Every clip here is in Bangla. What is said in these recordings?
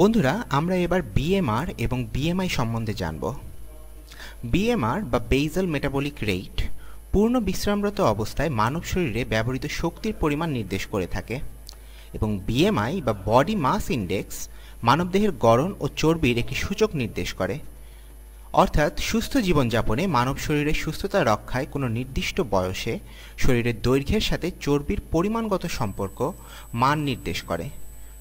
বন্ধুরা, আমরা এবার বিএমআর এবং বিএমআই সম্বন্ধে জানব। বিএমআর বা বেসাল মেটাবলিক রেট পূর্ণ বিশ্রামরত অবস্থায় মানব শরীরে ব্যবহৃত শক্তির পরিমাণ নির্দেশ করে থাকে এবং বিএমআই বা বডি মাস ইন্ডেক্স মানবদেহের গড়ন ও চর্বির একটি সূচক নির্দেশ করে। অর্থাৎ সুস্থ জীবনযাপনে মানব শরীরের সুস্থতা রক্ষায় কোনো নির্দিষ্ট বয়সে শরীরের দৈর্ঘ্যের সাথে চর্বির পরিমাণগত সম্পর্ক মান নির্দেশ করে।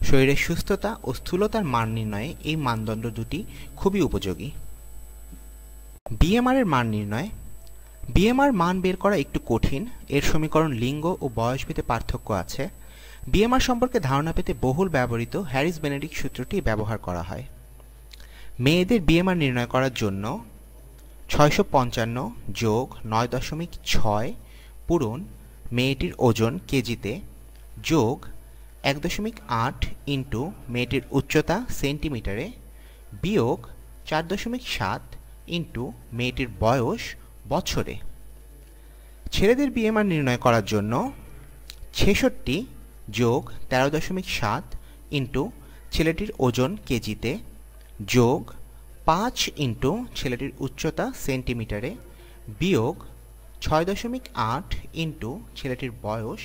শরীরের সুস্থতা ও স্থূলতার মান নির্ণয়ে এই মানদণ্ড দুটি খুবই উপযোগী। বিএমআর এর মান নির্ণয়। বিএমআর মান বের করা একটু কঠিন। এর সমীকরণ লিঙ্গ ও বয়সভেদে পার্থক্য আছে। বিএমআর সম্পর্কে ধারণা পেতে বহুল ব্যবহৃত হ্যারিস বেনেডিক্ট সূত্রটি ব্যবহার করা হয়। মেয়েদের বিএমআর নির্ণয় করার জন্য 655 যোগ 9.6 পূরণ মেয়েটির ওজন কেজিতে যোগ 1.8 ইন্টু মেয়েটির উচ্চতা সেন্টিমিটারে বিয়োগ 4.7 ইন্টু মেয়েটির বয়স বছরে। ছেলেদের বিএমআর নির্ণয় করার জন্য 66 যোগ 13.7 ইন্টু ছেলেটির ওজন কেজিতে যোগ 5 ইন্টু ছেলেটির উচ্চতা সেন্টিমিটারে বিয়োগ 6.8 ইন্টু ছেলেটির বয়স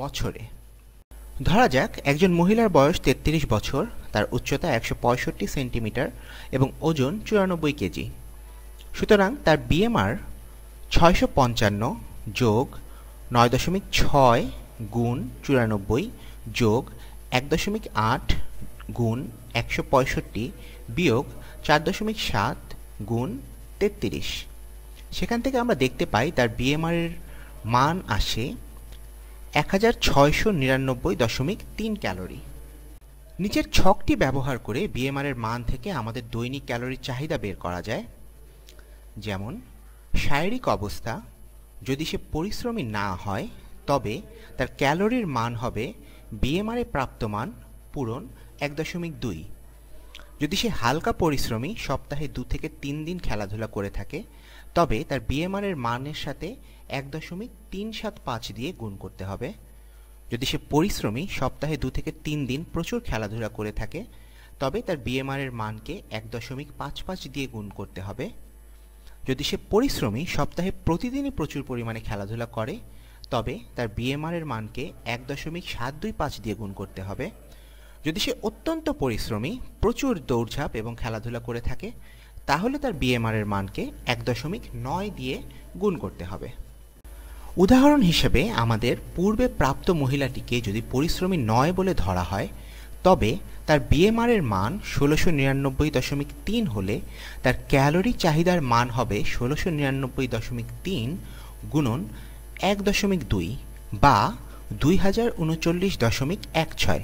বছরে। ধরা যাক একজন মহিলার বয়স 33 বছর, তার উচ্চতা 165 সেন্টিমিটার এবং ওজন 94 কেজি। সুতরাং তার বিএমআর 655 যোগ 9.6 গুণ 94 যোগ 1.8 গুণ 165 বিয়োগ 4.7 গুণ 33। সেখান থেকে আমরা দেখতে পাই তার বিএমআর এর মান আসে 1699.3 ক্যালোরি। নিচের ছকটি ব্যবহার করে বিএমআর এর মান থেকে আমাদের দৈনিক ক্যালোরির চাহিদা বের করা যায়। যেমন শারীরিক অবস্থা, যদি সে পরিশ্রমী না হয় তবে তার ক্যালোরির মান হবে বিএমআর এ প্রাপ্ত মান পূরণ 1.2। যদি সে হালকা পরিশ্রমী, সপ্তাহে 2 থেকে 3 দিন খেলাধুলা করে থাকে তবে তার বিএমআর এর মানের সাথে 1.375 দিয়ে গুণ করতে হবে। যদি সে পরিশ্রমী, সপ্তাহে 2 থেকে 3 দিন প্রচুর খেলাধুলা করে থাকে তবে তার বিএমআর এর মানকে 1.55 দিয়ে গুণ করতে হবে। যদি সে পরিশ্রমী, সপ্তাহে প্রতিদিনই প্রচুর পরিমাণে খেলাধুলা করে তবে তার বিএমআর এর মানকে 1.725 দিয়ে গুণ করতে হবে। যদি সে অত্যন্ত পরিশ্রমী, প্রচুর দৌড়ঝাঁপ এবং খেলাধুলা করে থাকে তাহলে তার বিএমআর এর মানকে 1.9 দিয়ে গুণ করতে হবে। উদাহরণ হিসেবে আমাদের পূর্বে প্রাপ্ত মহিলাটিকে যদি পরিশ্রমী নয় বলে ধরা হয় তবে তার বিএমআর এর মান 1699.3 হলে তার ক্যালোরি চাহিদার মান হবে 1699.3 গুণন 1.2 বা 2039.16।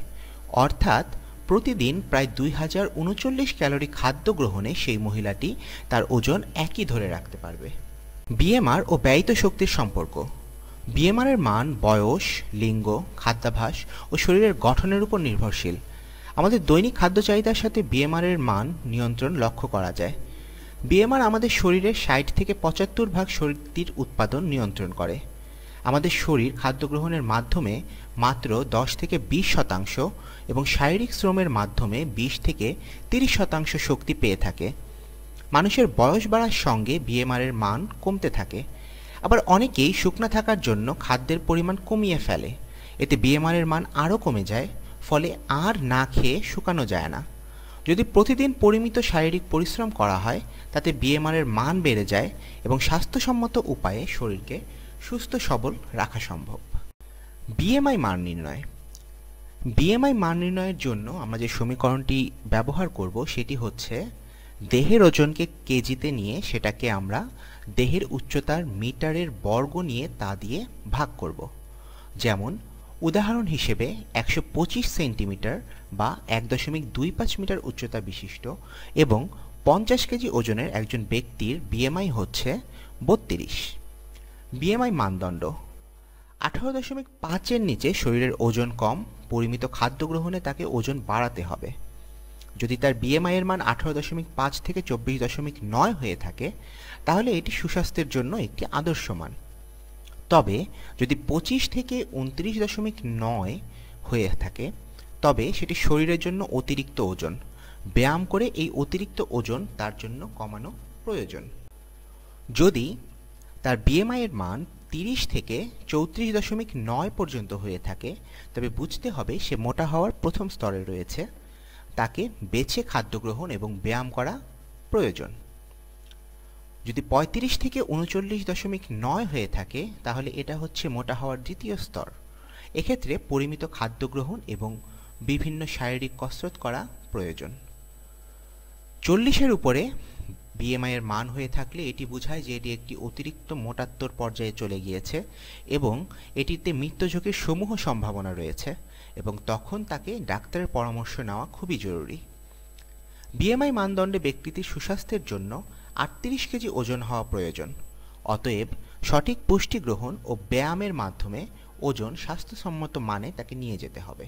অর্থাৎ প্রতিদিন প্রায় 2039 ক্যালোরি খাদ্য গ্রহণে সেই মহিলাটি তার ওজন একই ধরে রাখতে পারবে। বিএমআর ও ব্যয়িত শক্তির সম্পর্ক। বিএমআর এর মান বয়স, লিঙ্গ, খাদ্যাভ্যাস ও শরীরের গঠনের উপর নির্ভরশীল। আমাদের দৈনিক খাদ্য চাহিদার সাথে বিএমআর এর মান নিয়ন্ত্রণ লক্ষ্য করা যায়। বিএমআর আমাদের শরীরের 60 থেকে 75% শক্তির উৎপাদন নিয়ন্ত্রণ করে। আমাদের শরীর খাদ্য গ্রহণের মাধ্যমে মাত্র 10 থেকে 20% এবং শারীরিক শ্রমের মাধ্যমে 20 থেকে 30% শক্তি পেয়ে থাকে। মানুষের বয়স বাড়ার সঙ্গে বিএমআর এর মান কমতে থাকে। আবার অনেকেই শুকনা থাকার জন্য খাদ্যের পরিমাণ কমিয়ে ফেলে, এতে বিএমআর এর মান আরও কমে যায়, ফলে আর না খেয়ে শুকানো যায় না। যদি প্রতিদিন পরিমিত শারীরিক পরিশ্রম করা হয় তাতে বিএমআর এর মান বেড়ে যায় এবং স্বাস্থ্যসম্মত উপায়ে শরীরকে সুস্থ সবল রাখা সম্ভব। বিএমআই মান নির্ণয়। বিএমআই মান নির্ণয়ের জন্য আমরা যে সমীকরণটি ব্যবহার করব সেটি হচ্ছে দেহের ওজনকে কেজিতে নিয়ে সেটাকে আমরা দেহের উচ্চতার মিটারের বর্গ নিয়ে তা দিয়ে ভাগ করব। যেমন উদাহরণ হিসেবে 125 সেন্টিমিটার বা 1.25 মিটার উচ্চতা বিশিষ্ট এবং 50 কেজি ওজনের একজন ব্যক্তির বিএমআই হচ্ছে 32। বিএমআই মানদণ্ড। 18.5 এর নিচে শরীরের ওজন কম, পরিমিত খাদ্য গ্রহণে তাকে ওজন বাড়াতে হবে। যদি তার বিএমআই এর মান 18.5 থেকে 24.9 হয়ে থাকে তাহলে এটি সুস্বাস্থ্যের জন্য একটি আদর্শ মান। তবে যদি 25 থেকে 29.9 হয়ে থাকে তবে সেটি শরীরের জন্য অতিরিক্ত ওজন, ব্যায়াম করে এই অতিরিক্ত ওজন তার জন্য কমানো প্রয়োজন। যদি তার বিএমআই এর মান 30 থেকে 34.9 পর্যন্ত হয়ে থাকে, তবে বুঝতে হবে সে মোটা হওয়ার প্রথম স্তরে রয়েছে, তাকে বেছে খাদ্য গ্রহণ এবং ব্যায়াম করা প্রয়োজন। যদি 35 থেকে 39.9 হয়ে থাকে, তাহলে এটা হচ্ছে মোটা হওয়ার দ্বিতীয় স্তর। এক্ষেত্রে পরিমিত খাদ্য গ্রহণ এবং বিভিন্ন শারীরিক কসরত করা প্রয়োজন। 40-এর উপরে বিএমআই এর মান হয়ে থাকলে এটি বোঝায় যে এটি একটি অতিরিক্ত মোটাত্বর পর্যায়ে চলে গিয়েছে এবং এটিতে মৃত্যু ঝুঁকির সমূহ সম্ভাবনা রয়েছে, এবং তখন তাকে ডাক্তারের পরামর্শ নেওয়া খুবই জরুরি। বিএমআই মানদণ্ডে ব্যক্তিটির সুস্বাস্থ্যের জন্য 38 কেজি ওজন হওয়া প্রয়োজন। অতএব সঠিক পুষ্টি গ্রহণ ও ব্যায়ামের মাধ্যমে ওজন স্বাস্থ্যসম্মত মানে তাকে নিয়ে যেতে হবে।